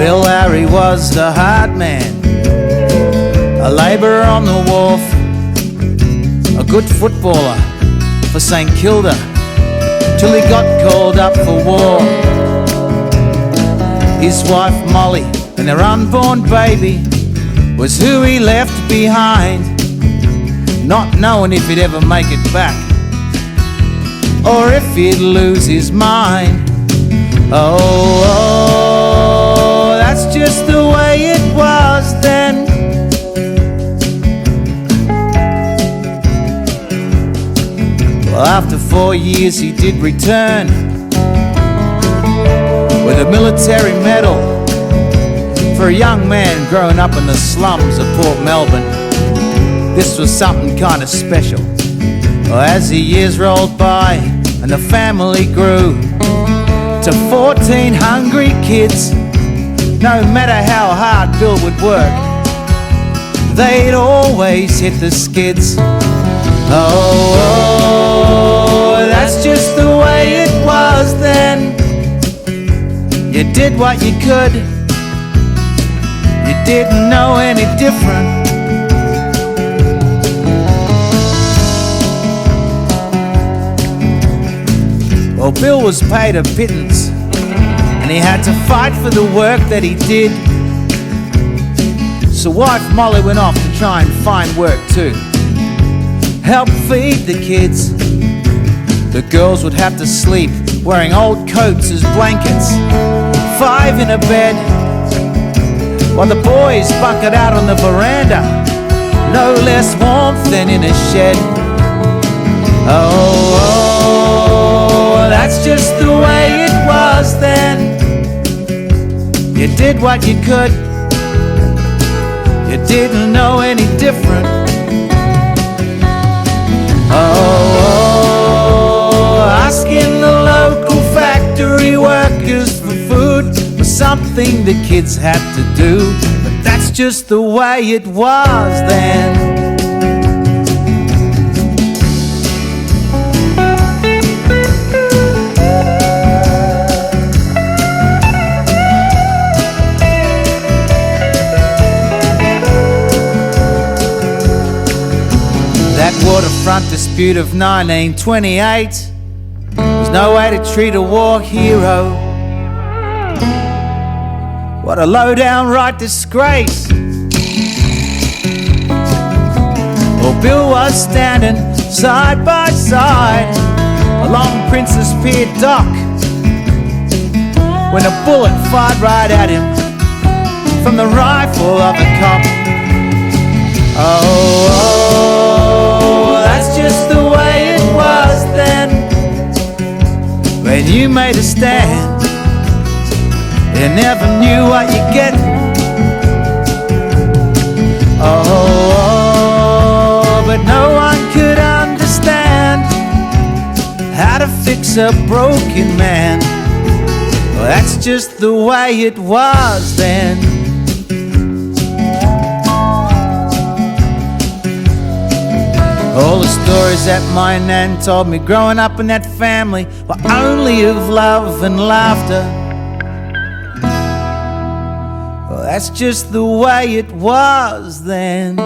Bill Harry was a hard man, a labourer on the wharf, a good footballer for St Kilda, till he got called up for war. His wife Molly and their unborn baby was who he left behind, not knowing if he'd ever make it back or if he'd lose his mind. Oh, that's just the way it was then. Well, after 4 years he did return with a military medal for a young man growing up in the slums of Port Melbourne. This was something kind of special. Well, as the years rolled by and the family grew to 14 hungry kids, no matter how hard Bill would work, they'd always hit the skids. Oh, that's just the way it was then. You did what you could, you didn't know any different. Well, Bill was paid a pittance, and he had to fight for the work that he did. So wife Molly went off to try and find work too, help feed the kids. The girls would have to sleep wearing old coats as blankets, 5 in a bed, while the boys bunkered out on the veranda, no less warmth than in a shed. Oh, that's just the way it was then. You did what you could, you didn't know any different. Oh, asking the local factory workers for food was something the kids had to do, but that's just the way it was then. That waterfront dispute of 1928 was no way to treat a war hero. What a low downright disgrace. Well, Bill was standing side by side along Princess Pier dock when a bullet fired right at him from the rifle of a cop. Oh, that's just the way it was then. When you made a stand, you never knew what you'd get. Oh, but no one could understand how to fix a broken man. Well, that's just the way it was then. All the stories that my nan told me growing up in that family were only of love and laughter. Well, that's just the way it was then.